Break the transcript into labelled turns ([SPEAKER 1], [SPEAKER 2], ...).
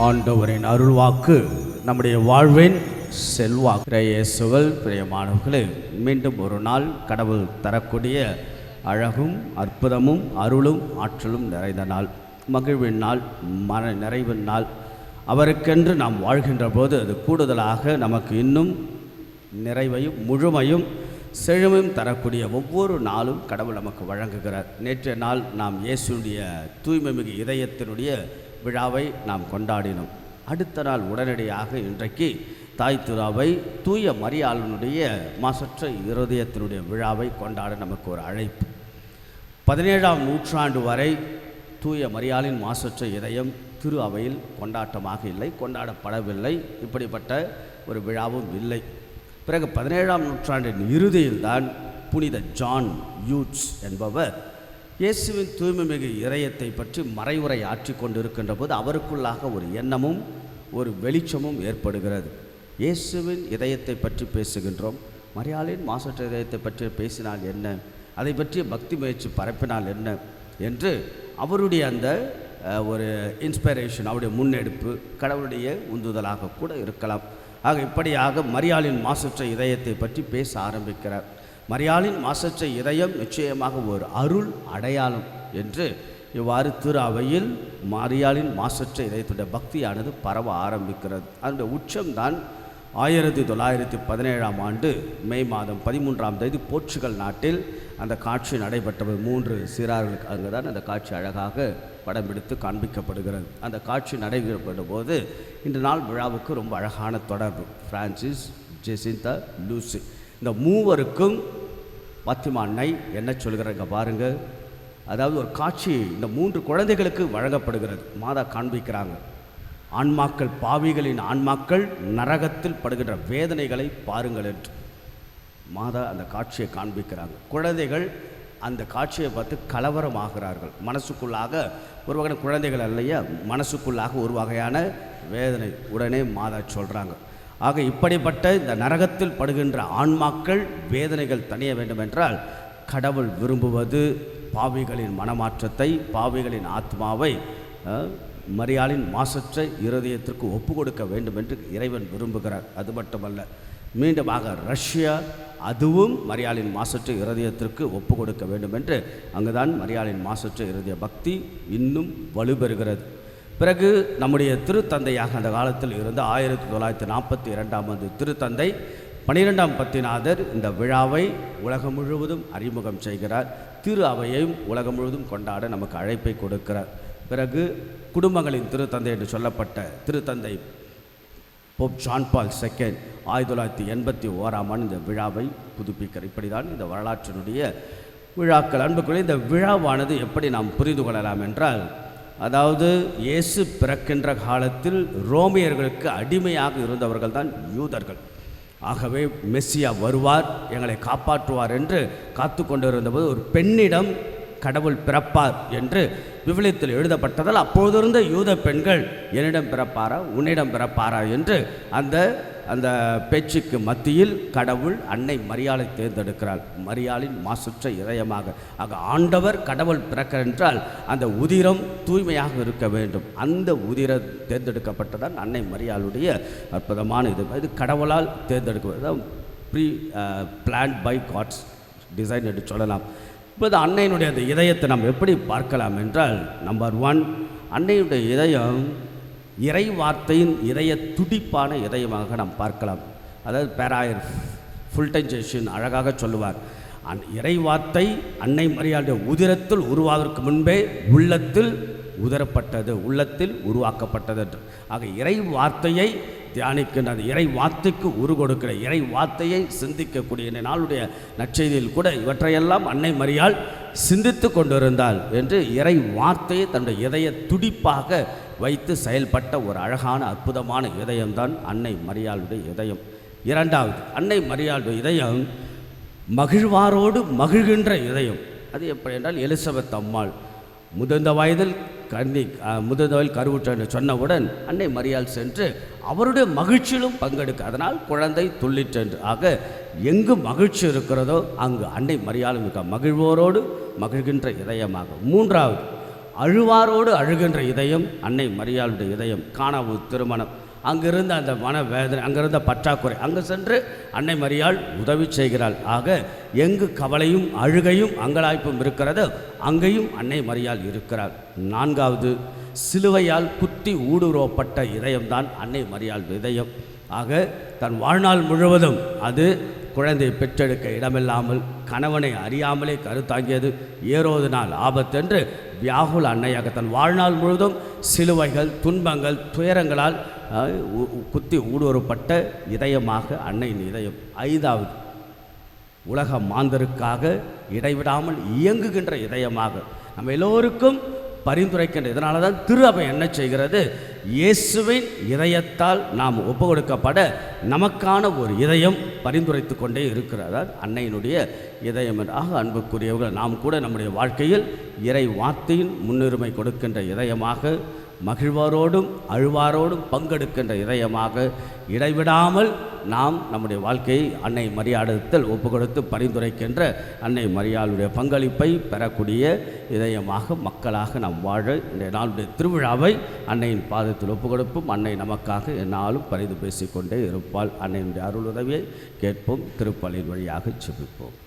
[SPEAKER 1] ஆண்டவரின் அருள்வாக்கு நம்முடைய வாழ்வின் செல்வாக்கு. இயேசுவில் பிரியமானவர்களே, மீண்டும் ஒரு நாள் கடவுள் தரக்கூடிய அழகும் அற்புதமும் அருளும் ஆற்றலும் நிறைந்த நாள், மகிழ்வின் நாள், மன நிறைவின் நாள். அவருக்கென்று நாம் வாழ்கின்ற போது அது கூடுதலாக நமக்கு இன்னும் நிறைவையும் முழுமையும் செழுமையும் தரக்கூடிய ஒவ்வொரு நாளும் கடவுள் நமக்கு வழங்குகிறார். நேற்றைய நாள் நாம் இயேசுடைய தூய்மை மிகு இதயத்தினுடைய விழாவை நாம் கொண்டாடினோம். அடுத்த நாள் உடனடியாக இன்றைக்கு தாய் திருவை தூய மரியாளினுடைய மாசற்ற இருதயத்தினுடைய விழாவை கொண்டாட நமக்கு ஒரு அழைப்பு. 17ஆம் நூற்றாண்டு வரை தூய மரியாளின் மாசற்ற இதயம் திரு அவையில் கொண்டாட்டமாக இல்லை, கொண்டாடப்படவில்லை. இப்படிப்பட்ட ஒரு விழாவும் இல்லை. பிறகு 17ஆம் நூற்றாண்டின் இறுதியில்தான் புனித ஜான் யூட்ஸ் என்பவர் இயேசுவின் தூய்மை மிகு இதயத்தை பற்றி மறைவுரை ஆற்றி கொண்டிருக்கின்ற போது அவருக்குள்ளாக ஒரு எண்ணமும் ஒரு வெளிச்சமும் ஏற்படுகிறது. இயேசுவின் இதயத்தை பற்றி பேசுகின்றோம், மரியாளின் மாசற்ற இதயத்தை பற்றி பேசினால் என்ன, அதை பற்றிய பக்தி முயற்சி பரப்பினால் என்ன என்று அவருடைய அந்த ஒரு இன்ஸ்பிரேஷன், அவருடைய முன்னெடுப்பு கடவுளுடைய உந்துதலாக கூட இருக்கலாம். ஆக இப்படியாக மரியாளின் மாசற்ற இதயத்தை பற்றி பேச ஆரம்பிக்கிறார். மரியாளின் மாசற்ற இதயம் நிச்சயமாக ஒரு அருள் அடையாளம் என்று இவ்வாறு திரு அவையில் மரியாளின் மாசற்ற இதயத்துடைய பக்தியானது பரவ ஆரம்பிக்கிறது. அதனுடைய உச்சம்தான் 1917ஆம் ஆண்டு மே மாதம் 13ஆம் தேதி போர்ச்சுகல் நாட்டில் அந்த காட்சி நடைபெற்றது. 3 சிறார்களுக்கு அங்கு தான் அந்த காட்சி அழகாக படம் எடுத்து காண்பிக்கப்படுகிறது. அந்த காட்சி நடைபெறும் போது இன்று நாள் விழாவுக்கு ரொம்ப அழகான தொடர்பு. பிரான்சிஸ், ஜெசிந்தா, லூசி, இந்த மூவருக்கும் பாத்திமா அன்னை என்ன சொல்கிறாங்க பாருங்கள். அதாவது ஒரு காட்சி இந்த 3 குழந்தைகளுக்கு வழங்கப்படுகிறது. மாதா காண்பிக்கிறாங்க, ஆன்மாக்கள், பாவிகளின் ஆன்மாக்கள் நரகத்தில் படுகின்ற வேதனைகளை பாருங்கள் என்று மாதா அந்த காட்சியை காண்பிக்கிறாங்க. குழந்தைகள் அந்த காட்சியை பார்த்து கலவரமாகிறார்கள். மனசுக்குள்ளாக ஒரு வகையான குழந்தைகள் இல்லையா, மனசுக்குள்ளாக ஒரு வகையான வேதனை. உடனே மாதா சொல்கிறாங்க, ஆக இப்படிப்பட்ட இந்த நரகத்தில் படுகின்ற ஆன்மாக்கள் வேதனைகள் தணிய வேண்டுமென்றால் கடவுள் விரும்புவது பாவிகளின் மனமாற்றத்தை, பாவிகளின் ஆத்மாவை மரியாளின் மாசற்ற இருதயத்திற்கு ஒப்பு கொடுக்க வேண்டும் என்று இறைவன் விரும்புகிறார். அது மட்டுமல்ல, மீண்டுமாக ரஷ்யா அதுவும் மரியாளின் மாசற்ற இருதயத்திற்கு ஒப்பு கொடுக்க வேண்டும் என்று அங்குதான் மரியாளின் மாசற்ற இருதய பக்தி இன்னும் வலுப்பெறுகிறது. பிறகு நம்முடைய திருத்தந்தையாக அந்த காலத்தில் இருந்த 1942ஆம் ஆண்டு திருத்தந்தை 12ஆம் பத்திநாதர் இந்த விழாவை உலகம் முழுவதும் அறிமுகம் செய்கிறார். திரு அவையையும் உலகம் முழுவதும் கொண்டாட நமக்கு அழைப்பை கொடுக்கிறார். பிறகு குடும்பங்களின் திருத்தந்தை என்று சொல்லப்பட்ட திருத்தந்தை போப் ஜான் பால் II 1981ஆம் ஆண்டு இந்த விழாவை புதுப்பிக்கிறார். இப்படி தான் இந்த வரலாற்றினுடைய விழாக்கள். அன்புக்குள்ளே இந்த விழாவானது எப்படி நாம் புரிந்து கொள்ளலாம் என்றால், அதாவது இயேசு பிறக்கின்ற காலத்தில் ரோமியர்களுக்கு அடிமையாக இருந்தவர்கள் தான் யூதர்கள். ஆகவே மெஸ்ஸியா வருவார், எங்களை காப்பாற்றுவார் என்று காத்து கொண்டிருந்தபோது ஒரு பெண்ணிடம் கடவுள் பிறப்பார் என்று விவிலியத்தில் எழுதப்பட்டதால் அப்போதிருந்த யூத பெண்கள் என்னிடம் பிறப்பாரா, உன்னிடம் பிறப்பாரா என்று அந்த பேச்சுக்கு மத்தியில் கடவுள் அன்னை மரியாளை தேர்ந்தெடுக்கிறாள், மரியாளின் மாசற்ற இதயமாக. ஆக ஆண்டவர் கடவுள் பிறக்க என்றால் அந்த உதிரம் தூய்மையாக இருக்க வேண்டும். அந்த உதிரம் தேர்ந்தெடுக்கப்பட்டதான் அன்னை மரியாளுடைய அற்புதமான இது கடவுளால் தேர்ந்தெடுக்கப்பட்டது, pre planned by God's design என்று சொல்லலாம். இப்போது அன்னையினுடைய அந்த இதயத்தை நாம் எப்படி பார்க்கலாம் என்றால், நம்பர் 1, அன்னையுடைய இதயம் இறை வார்த்தையின் இதய துடிப்பான இதயமாக நாம் பார்க்கலாம். அதாவது பேராயர் ஃபுல்டன்ஜேஷன் அழகாக சொல்லுவார், இறை வார்த்தை அன்னை மரியாளுடைய உதிரத்தில் உருவாவதற்கு முன்பே உள்ளத்தில் உதரப்பட்டது, உள்ளத்தில் உருவாக்கப்பட்டது என்று. ஆக இறை வார்த்தையை தியானிக்கின்ற அந்த இறை வார்த்தைக்கு உரு கொடுக்கிற இறை வார்த்தையை சிந்திக்கக்கூடிய நாளுடைய நற்செய்தியில் கூட இவற்றையெல்லாம் அன்னை மரியாள் சிந்தித்து கொண்டிருந்தாள் என்று இறை வார்த்தையை தன்னுடைய இதய துடிப்பாக வைத்து செயல்பட்ட ஒரு அழகான அற்புதமான இதயம்தான் அன்னை மரியாளுடைய இதயம். 2வது, அன்னை மரியாளுடைய இதயம் மகிழ்வாரோடு மகிழ்கின்ற இதயம். அது எப்படி என்றால், எலிசபெத் அம்மாள் முதிர்ந்த வயதில் கருவுற்ற என்று சொன்னவுடன் அன்னை மரியாள் சென்று அவருடைய மகிழ்ச்சியிலும் பங்கெடுக்க, அதனால் குழந்தை துள்ளிற்றென்று. ஆக எங்கு மகிழ்ச்சி இருக்கிறதோ அங்கு அன்னை மரியாள் மிக மகிழ்வோரோடு மகிழ்கின்ற இதயமாக. 3வது, அழுவாரோடு அழுகின்ற இதயம் அன்னை மரியாளுடைய இதயம். கானாவு திருமணம், அங்கிருந்த அந்த மனவேதனை, அங்கிருந்த பற்றாக்குறை, அங்கு சென்று அன்னை மரியாள் உதவி செய்கிறாள். ஆக எங்கு கவலையும் அழுகையும் அங்கலாய்ப்பும் இருக்கிறதோ அங்கேயும் அன்னை மரியாள் இருக்கிறாள். நான்காவது, சிலுவையால் குத்தி ஊடுருவப்பட்ட இதயம்தான் அன்னை மரியாள் இதயம். ஆக தன் வாழ்நாள் முழுவதும் அது குழந்தையை பெற்றெடுக்க இடமில்லாமல், கணவனை அறியாமலே கருத்தாங்கியது, ஏரோதினால் ஆபத்தென்று வியாகுல அன்னையாக தன் வாழ்நாள் முழுவதும் சிலுவைகள், துன்பங்கள், துயரங்களால் குத்தி ஊடுருவப்பட்ட இதயமாக அன்னையின் இதயம். ஐந்தாவது, உலக மாந்தருக்காக இடைவிடாமல் இயங்குகின்ற இதயமாக நம்ம எல்லோருக்கும் பரிந்துரைக்கின்ற. இதனால தான் திரு அவை என்ன செய்கிறது, இயேசுவின் இதயத்தால் நாம் ஒப்பு கொடுக்கப்பட நமக்கான ஒரு இதயம் பரிந்துரைத்து கொண்டே இருக்கிறதால் அன்னையினுடைய இதயம். ஆக அன்புக்குரியவர்கள், நாம் கூட நம்முடைய வாழ்க்கையில் இறை வார்த்தையின் முன்னுரிமை கொடுக்கின்ற இதயமாக, மகிழ்வாரோடும் அழுவாரோடும் பங்கெடுக்கின்ற இதயமாக, இடைவிடாமல் நாம் நம்முடைய வாழ்க்கையை அன்னை மரியாளிடத்தில் ஒப்பு கொடுத்து பரிந்துரைக்கின்ற அன்னை மரியாளுடைய பங்களிப்பை பெறக்கூடிய இதயமாக, மக்களாக நாம் வாழ இந்த நாளுடைய திருவிழாவை அன்னையின் பாதத்தில் ஒப்பு கொடுப்போம். அன்னை நமக்காக என்னாலும் பரிந்து பேசிக்கொண்டே இருப்பாள். அன்னையினுடைய அருள் உதவியை கேட்போம். திருப்பலின் வழியாக செபிப்போம்.